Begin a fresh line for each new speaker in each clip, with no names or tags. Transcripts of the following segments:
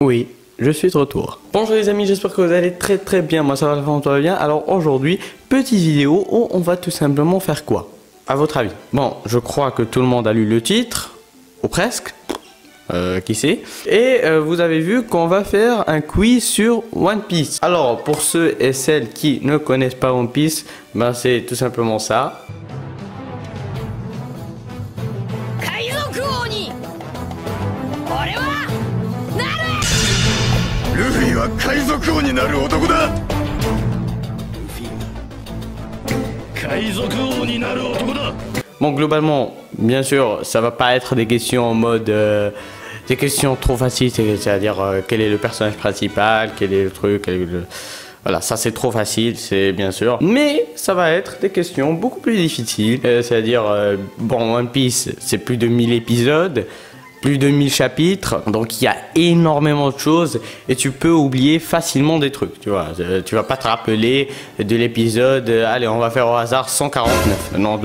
Oui, je suis de retour. Bonjour les amis, j'espère que vous allez très bien. Moi ça va vraiment tout va bien. Alors aujourd'hui, petite vidéo où on va tout simplement faire quoi? À votre avis? Bon, je crois que tout le monde a lu le titre, ou presque. Qui sait? Et vous avez vu qu'on va faire un quiz sur One Piece. Alors pour ceux et celles qui ne connaissent pas One Piece, ben c'est tout simplement ça. Bon, globalement, bien sûr, ça va pas être des questions en mode des questions trop faciles, c'est-à-dire quel est le personnage principal, quel est le truc, voilà, ça c'est trop facile, c'est bien sûr. Mais ça va être des questions beaucoup plus difficiles, c'est-à-dire bon, One Piece, c'est plus de 1000 épisodes. Plus de 1000 chapitres, donc il y a énormément de choses et tu peux oublier facilement des trucs, tu vois. Tu vas pas te rappeler de l'épisode, allez on va faire au hasard 149. Non,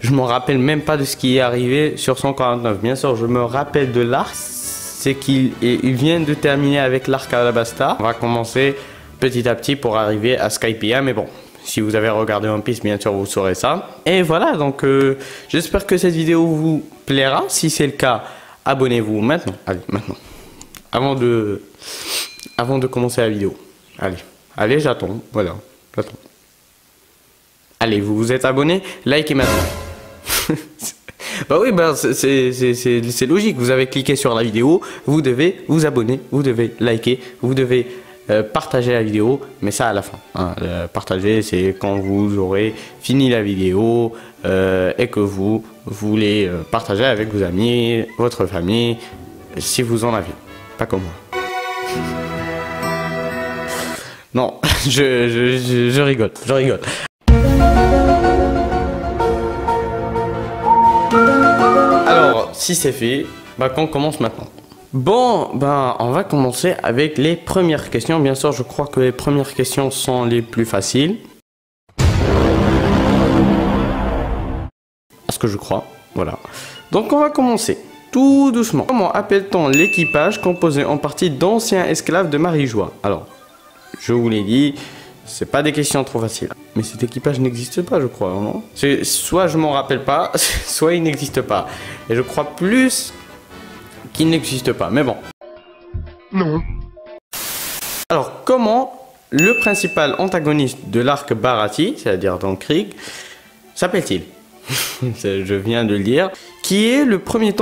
je me rappelle même pas de ce qui est arrivé sur 149. Bien sûr, je me rappelle de l'arc, c'est qu'il vient de terminer avec l'arc Alabasta. On va commencer petit à petit pour arriver à Skypiea, mais bon. Si vous avez regardé One Piece, bien sûr, vous saurez ça. Et voilà, donc j'espère que cette vidéo vous plaira. Si c'est le cas, abonnez-vous maintenant. Allez, maintenant. Avant de commencer la vidéo. Allez, j'attends. Voilà, j'attends. Allez, vous vous êtes abonné, likez maintenant. Bah oui, bah c'est logique. Vous avez cliqué sur la vidéo, vous devez vous abonner, vous devez liker, vous devez partager la vidéo, mais ça à la fin. Hein. Partager, c'est quand vous aurez fini la vidéo et que vous voulez partager avec vos amis, votre famille, si vous en avez. Pas comme moi. Non, je rigole, je rigole. Alors, si c'est fait, bah qu'on commence maintenant. Bon, ben, on va commencer avec les premières questions. Bien sûr, je crois que les premières questions sont les plus faciles. À ce que je crois, voilà. Donc, on va commencer tout doucement. Comment appelle-t-on l'équipage composé en partie d'anciens esclaves de Marie-Joie? Alors, je vous l'ai dit, c'est pas des questions trop faciles. Mais cet équipage n'existe pas, je crois, non? Soit je m'en rappelle pas, soit il n'existe pas. Et je crois plus qui n'existe pas, mais bon. Non. Alors, comment le principal antagoniste de l'arc Baratie, c'est-à-dire dans Krieg, s'appelle-t-il? Je viens de le dire. Qui est le premier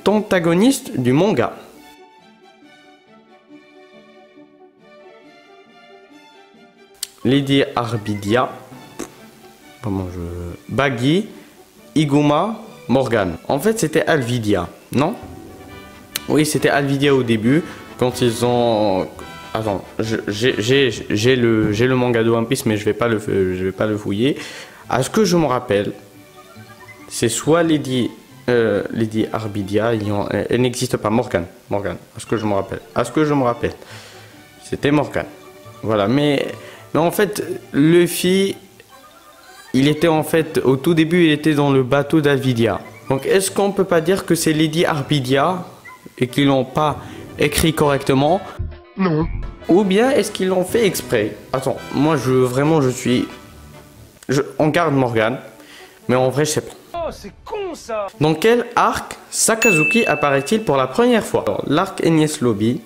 antagoniste du manga? Lady Arbidia, Baggy, Iguma, Morgan. En fait, c'était Alvidia, non? Oui, c'était Alvidia au début, quand ils ont... Attends, j'ai le manga de One Piece, mais je vais pas le fouiller. À ce que je me rappelle, c'est soit Lady Arbidia, elle n'existe pas, Morgan, à ce que je me rappelle. C'était Morgan. Voilà, mais en fait, Luffy, il était en fait, au tout début, il était dans le bateau d'Alvidia. Donc, est-ce qu'on peut pas dire que c'est Lady Arbidia et qu'ils l'ont pas écrit correctement? Non. Ou bien est-ce qu'ils l'ont fait exprès? Attends, moi on garde Morgan, mais en vrai je sais pas. Oh, c'est con ça! Dans quel arc Sakazuki apparaît-il pour la première fois? L'arc Enies Lobby,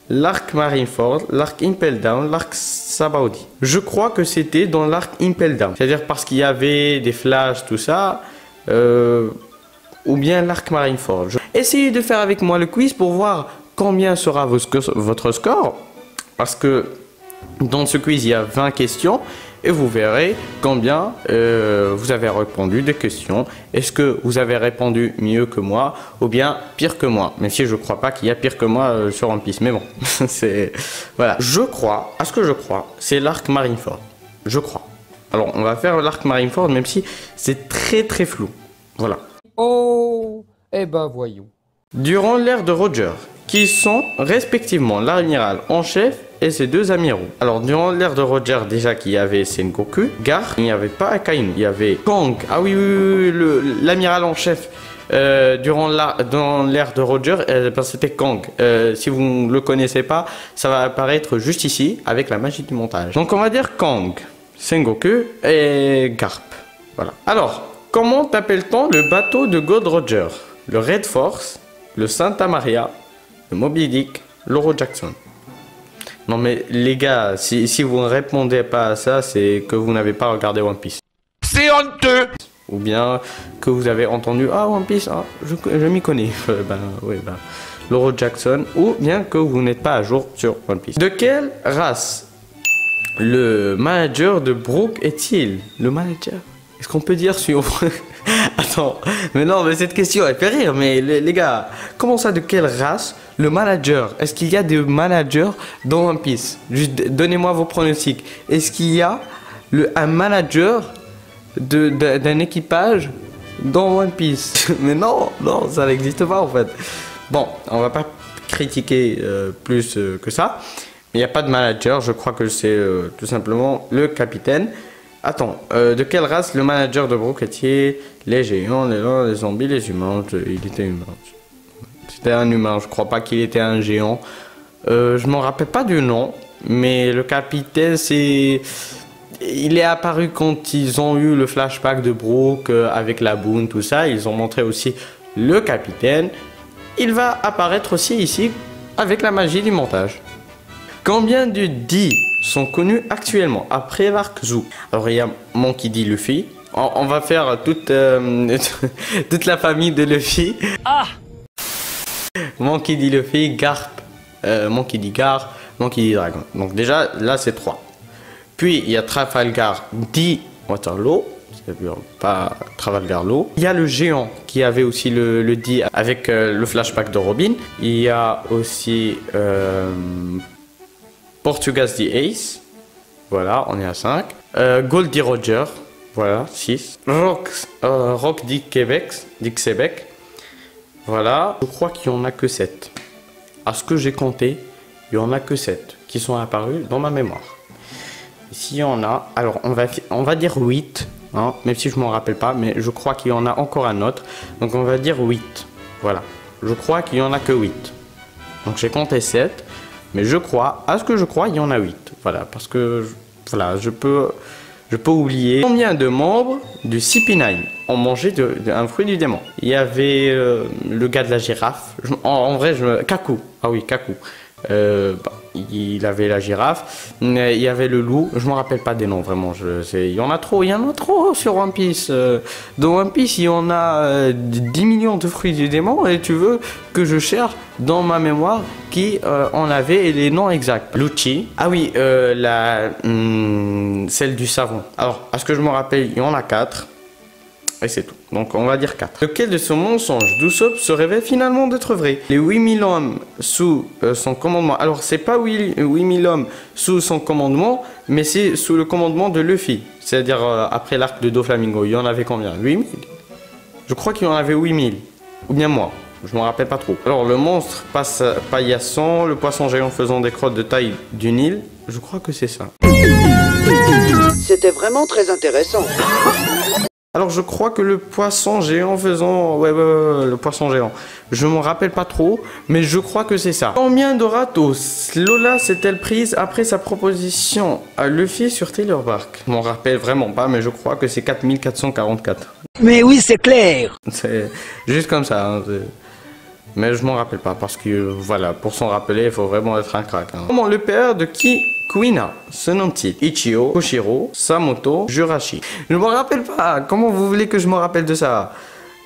l'arc Marineford, l'arc Impel Down, l'arc Sabaody. Je crois que c'était dans l'arc Impel Down, c'est-à-dire parce qu'il y avait des flashs, tout ça, ou bien l'arc Marineford. Essayez de faire avec moi le quiz pour voir combien sera votre score. Parce que dans ce quiz, il y a 20 questions. Et vous verrez combien vous avez répondu des questions. Est-ce que vous avez répondu mieux que moi ou bien pire que moi? Même si je ne crois pas qu'il y a pire que moi sur One Piece. Mais bon, c'est... Voilà. Je crois, à ce que je crois, c'est l'arc Marineford. Je crois. Alors, on va faire l'arc Marineford, même si c'est très flou. Voilà.
Oh, eh ben voyons.
Durant l'ère de Roger, qui sont respectivement l'amiral en chef et ses deux amiraux. Alors, durant l'ère de Roger, déjà qu'il y avait Sengoku, Garp, il n'y avait pas Akainu, il y avait Kong. Ah oui, l'amiral en chef, Dans l'ère de Roger, ben, c'était Kang. Si vous ne le connaissez pas, ça va apparaître juste ici avec la magie du montage. Donc on va dire Kang, Sengoku et Garp. Voilà. Alors, comment t'appelle-t-on le bateau de Gold Roger? Le Red Force, le Santa Maria, le Moby Dick, l'Oro Jackson. Non mais les gars, si vous ne répondez pas à ça, c'est que vous n'avez pas regardé One Piece.
C'est honteux!
Ou bien que vous avez entendu « Ah, One Piece, ah, je m'y connais. » Oui, l'Oro Jackson. Ou bien que vous n'êtes pas à jour sur One Piece. De quelle race le manager de Brook est-il? Le manager? Est-ce qu'on peut dire sur... Attends, mais non, mais cette question elle fait rire. Mais les gars, comment ça, de quelle race le manager? Est-ce qu'il y a des managers dans One Piece? Juste donnez-moi vos pronostics. Est-ce qu'il y a un manager d'un équipage dans One Piece? Mais non, ça n'existe pas en fait. Bon, on va pas critiquer plus que ça. Il n'y a pas de manager, je crois que c'est tout simplement le capitaine. Attends, de quelle race le manager de Brook est-il? Les géants, les zombies, les humains. Il était humain. C'était un humain, je crois pas qu'il était un géant. Je m'en rappelle pas du nom, mais le capitaine c'est... Il est apparu quand ils ont eu le flashback de Brook avec la boune, tout ça. Ils ont montré aussi le capitaine. Il va apparaître aussi ici avec la magie du montage. Combien de D sont connus actuellement après l'arc Zou? Alors il y a Monkey D. Luffy. On va faire toute la famille de Luffy.
Ah!
Monkey D. Luffy, Garp, Monkey D. Garp, Monkey D. Dragon. Donc déjà là c'est 3. Puis il y a Trafalgar D. Waterloo, c'est-à-dire pas Trafalgar Law. Il y a le géant qui avait aussi le D avec le flashback de Robin. Il y a aussi Portugas D. Ace. Voilà, on est à 5. Goldie Roger. Voilà, 6. Rock D. Québec. Voilà. Je crois qu'il n'y en a que 7. À ce que j'ai compté, il n'y en a que 7 qui sont apparus dans ma mémoire. S'il y en a, alors on va dire 8, hein, même si je ne m'en rappelle pas, mais je crois qu'il y en a encore un autre. Donc on va dire 8. Voilà. Je crois qu'il n'y en a que 8. Donc j'ai compté 7, mais je crois, à ce que je crois, il y en a 8. Voilà, parce que voilà, je peux oublier. Combien de membres du CP9 ont mangé un fruit du démon? Il y avait le gars de la girafe. En vrai, Kaku. Ah oui, Kaku. Il avait la girafe, il y avait le loup, je me rappelle pas des noms vraiment, il y en a trop sur One Piece. Dans One Piece il y en a 10 millions de fruits du démon et tu veux que je cherche dans ma mémoire qui en avait les noms exacts. Lucci, ah oui, celle du savon. Alors à ce que je me rappelle il y en a 4. Et c'est tout. Donc on va dire 4. Lequel de ce mensonge d'Usopp se révèle finalement d'être vrai? Les 8000 hommes sous son commandement. Alors c'est pas 8000 hommes sous son commandement, mais c'est sous le commandement de Luffy. C'est-à-dire après l'arc de Doflamingo. Il y en avait combien? 8000? Je crois qu'il y en avait 8000. Ou bien moi. Je me rappelle pas trop. Alors le monstre paillasson, le poisson géant faisant des crottes de taille du Nil. Je crois que c'est ça.
C'était vraiment très intéressant.
Alors je crois que le poisson géant faisant... Ouais, le poisson géant. Je m'en rappelle pas trop, mais je crois que c'est ça. Combien de râteaux Lola s'est-elle prise après sa proposition à Luffy sur Taylor Bark? Je m'en rappelle vraiment pas, mais je crois que c'est 4444.
Mais oui, c'est clair.
C'est juste comme ça. Hein, mais je m'en rappelle pas, parce que voilà, pour s'en rappeler, il faut vraiment être un crack. Hein. Comment le père de Kuina se nomme-t-il? Ichio, Koshiro, Samoto, Jurashi. Je me rappelle pas. Comment vous voulez que je me rappelle de ça?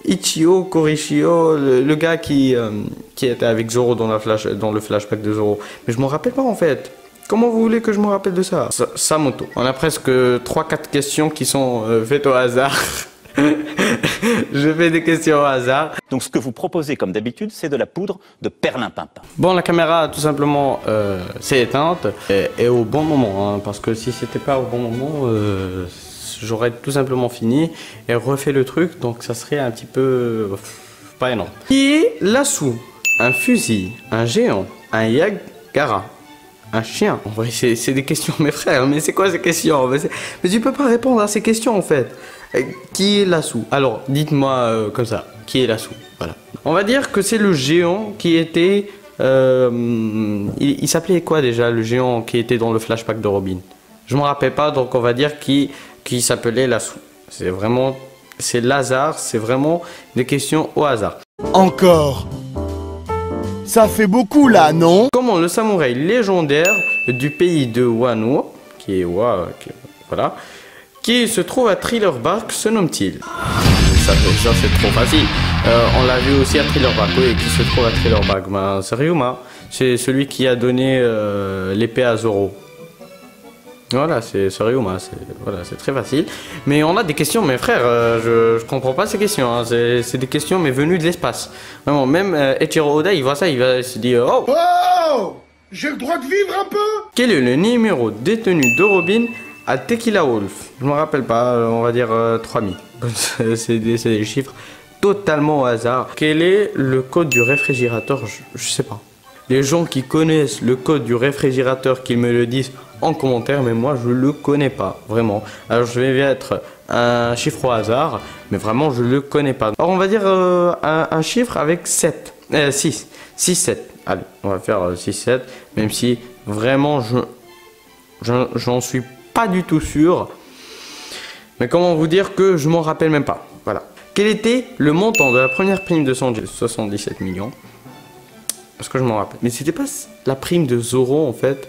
Ichio, Korishio, le gars qui était avec Zoro dans le flashback de Zoro. Mais je me rappelle pas en fait. Comment vous voulez que je me rappelle de ça? Samoto. On a presque 3-4 questions qui sont faites au hasard. Je fais des questions au hasard.
Donc ce que vous proposez comme d'habitude, c'est de la poudre de perlimpinpin.
Bon, la caméra tout simplement s'est éteinte et au bon moment, hein, parce que si c'était pas au bon moment, j'aurais tout simplement fini et refait le truc, donc ça serait un petit peu pas énorme. Qui est Lasso? Un fusil, un géant, un Yagara, un chien? En vrai, c'est des questions, mes frères, mais c'est quoi ces questions? Mais tu peux pas répondre à ces questions en fait. Qui est Lassou? Alors, dites-moi comme ça, qui est Lassou? Voilà. On va dire que c'est le géant qui était... il s'appelait quoi déjà, le géant qui était dans le flashback de Robin? Je me rappelle pas, donc on va dire qui s'appelait Lassou. C'est vraiment... C'est Lazare, c'est vraiment des questions au hasard.
Encore. Ça fait beaucoup là, non?
Comment le samouraï légendaire du pays de Wano, qui est voilà, qui se trouve à Thriller Bark, se nomme-t-il? Ça c'est trop facile. On l'a vu aussi à Thriller Bark, oui, qui se trouve à Thriller Bark. Ben, c'est Ryuma, c'est celui qui a donné l'épée à Zoro. Voilà, c'est Ryuma, voilà, c'est très facile. Mais on a des questions, mes frères, je comprends pas ces questions. Hein. C'est des questions, mais venues de l'espace. Vraiment, même Eiichiro Oda, il voit ça, il va se dire oh,
Oh, j'ai le droit de vivre un peu.
quel est le numéro détenu de Robin à Tequila Wolf? Je me rappelle pas, on va dire 3000. c'est des chiffres totalement au hasard. Quel est le code du réfrigérateur? Je sais pas. Les gens qui connaissent le code du réfrigérateur, qu'ils me le disent en commentaire, mais moi je le connais pas, vraiment. Alors je vais mettre un chiffre au hasard, mais vraiment je le connais pas. Alors on va dire un chiffre avec 7, 6, 7. Allez, on va faire 6, 7, même si vraiment j'en suis pas du tout sûr. Mais comment vous dire que je m'en rappelle même pas. Voilà. Quel était le montant de la première prime de Sanji? 77 millions. Parce que je m'en rappelle. Mais c'était pas la prime de Zoro en fait.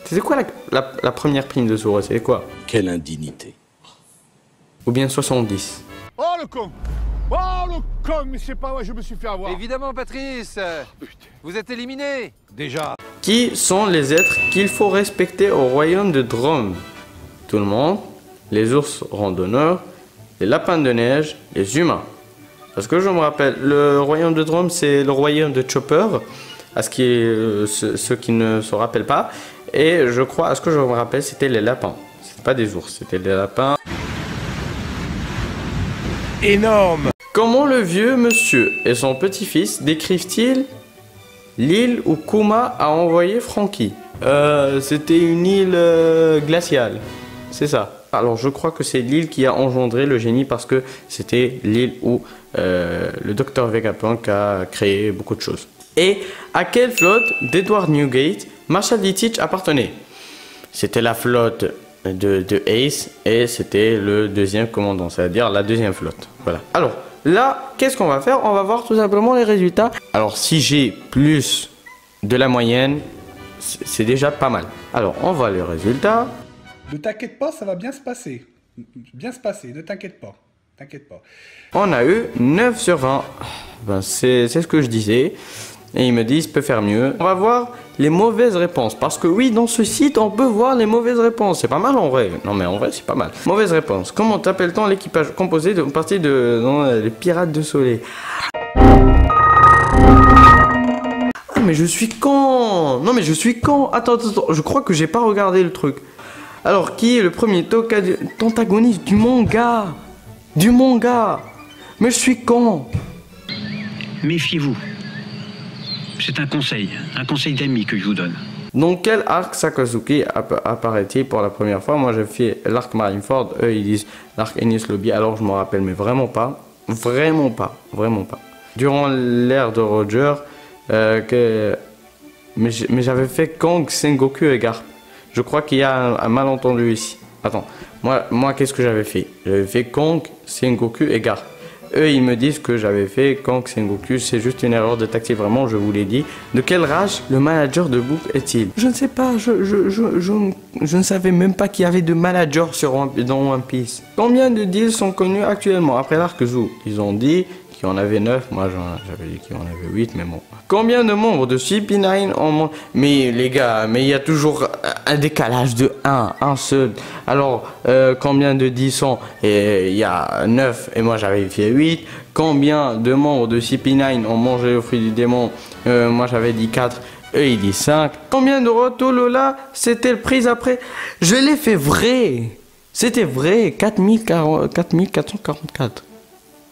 C'était quoi la première prime de Zoro? C'était quoi?
Quelle indignité.
Ou bien 70?
Oh le con. Oh le con, mais c'est pas vrai, je me suis fait avoir.
Évidemment, Patrice. Vous êtes éliminé.
Déjà.
Qui sont les êtres qu'il faut respecter au royaume de Drum? Tout le monde, les ours randonneurs, les lapins de neige, les humains. Parce que je me rappelle, le royaume de Drum, c'est le royaume de Chopper, à ceux qui ne se rappellent pas. Et je crois, à ce que je me rappelle, c'était les lapins. C'était pas des ours, c'était des lapins.
Énorme.
Comment le vieux monsieur et son petit-fils décrivent-ils l'île où Kuma a envoyé Franky? C'était une île glaciale, c'est ça. Alors je crois que c'est l'île qui a engendré le génie parce que c'était l'île où le docteur Vegapunk a créé beaucoup de choses. Et à quelle flotte d'Edward Newgate Marshal Dietrich appartenait? C'était la flotte de Ace et c'était le deuxième commandant, c'est-à-dire la deuxième flotte. Voilà. Alors là, qu'est-ce qu'on va faire? On va voir tout simplement les résultats. Alors si j'ai plus de la moyenne, c'est déjà pas mal. Alors on voit les résultats.
Ne t'inquiète pas, ça va bien se passer. Bien se passer, ne t'inquiète pas. T'inquiète pas.
On a eu 9 sur 20. Ben, c'est ce que je disais. Et ils me disent peut faire mieux. On va voir les mauvaises réponses. Parce que oui, dans ce site, on peut voir les mauvaises réponses. C'est pas mal en vrai. Non mais en vrai, c'est pas mal. Mauvaise réponse. Comment t'appelle-t-on l'équipage composé d'une partie de les pirates de soleil? Ah mais je suis con. Non mais je suis con. Attends. Je crois que j'ai pas regardé le truc. Alors, qui est le premier antagoniste du manga? Du manga. Mais je suis con.
Méfiez-vous. C'est un conseil d'amis que je vous donne.
Dans quel arc Sakazuki apparaît-il pour la première fois? Moi, j'ai fait l'arc Marineford. Eux, ils disent l'arc Enies Lobby. Alors, je me rappelle, mais vraiment pas. Vraiment pas. Vraiment pas. Durant l'ère de Roger, mais j'avais fait Kong, Sengoku et Garp. Je crois qu'il y a un malentendu ici. Attends, moi qu'est-ce que j'avais fait? J'avais fait Kong, Sengoku et Garp. Eux, ils me disent que j'avais fait Kong, Sengoku. C'est juste une erreur de tactique, vraiment, je vous l'ai dit. De quelle race le manager de Book est-il? Je ne sais pas, je ne savais même pas qu'il y avait de manager dans One Piece. Combien de deals sont connus actuellement après l'arc Zou? Ils ont dit qu'il y en avait 9, moi j'avais dit qu'il y en avait 8, mais bon. Combien de membres de CP9 ont... Mais les gars, mais il y a toujours un décalage de 1 seul. Alors, combien de 10 sont? Et il y a 9, et moi j'avais fait 8. Combien de membres de CP9 ont mangé le fruit du démon? Moi j'avais dit 4, eux ils disent 5. Combien de Roto Lola c'était prise après? Je l'ai fait vrai. C'était vrai, 4444.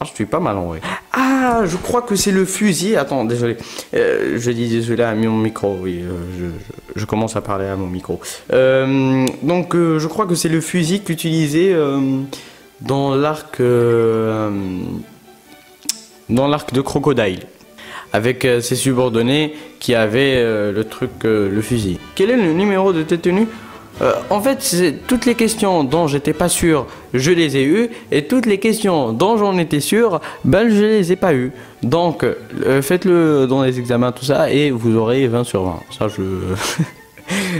Ah, je suis pas mal en vrai. Ah, je crois que c'est le fusil. Attends, désolé. Je dis désolé à mon micro. Oui, je commence à parler à mon micro. Donc, je crois que c'est le fusil qu'utilisait dans l'arc de Crocodile, avec ses subordonnés qui avaient le truc, le fusil. Quel est le numéro de détenu? En fait, toutes les questions dont j'étais pas sûr, je les ai eues, et toutes les questions dont j'en étais sûr, ben je les ai pas eues. Donc, faites-le dans les examens, tout ça, et vous aurez 20 sur 20. Ça, je...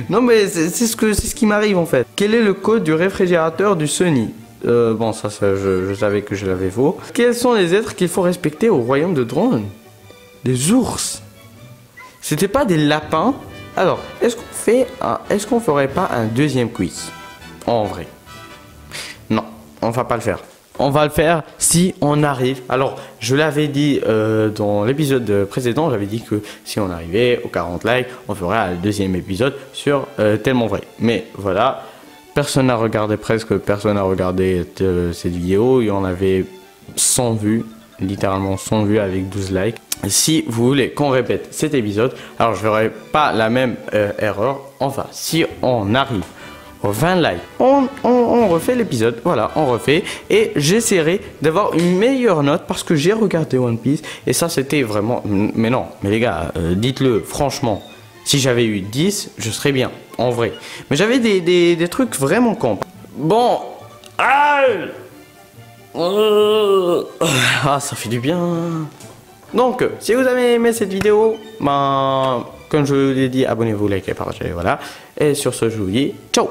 non, mais c'est ce qui m'arrive en fait. Quel est le code du réfrigérateur du Sony? Bon, ça je savais que je l'avais faux. Quels sont les êtres qu'il faut respecter au royaume de Drone? Des ours. C'était pas des lapins? Alors, est-ce qu'on ferait pas un deuxième quiz? En vrai. Non, on va pas le faire. On va le faire si on arrive. Alors, je l'avais dit dans l'épisode précédent, j'avais dit que si on arrivait aux 40 likes, on ferait un deuxième épisode sur Tellement Vrai. Mais voilà, personne n'a regardé, presque personne n'a regardé cette vidéo. Il y en avait 100 vues, littéralement 100 vues avec 12 likes. Si vous voulez qu'on répète cet épisode, alors je ne ferai pas la même erreur. Enfin, si on arrive aux 20 likes, on refait l'épisode. Voilà, on refait. Et j'essaierai d'avoir une meilleure note parce que j'ai regardé One Piece. Et ça, c'était vraiment... Mais non, mais les gars, dites-le franchement. Si j'avais eu 10, je serais bien, en vrai. Mais j'avais des trucs vraiment cons. Bon. Ah, ça fait du bien. Donc, si vous avez aimé cette vidéo, ben, comme je vous l'ai dit, abonnez-vous, likez, partagez, voilà. Et sur ce, je vous dis ciao.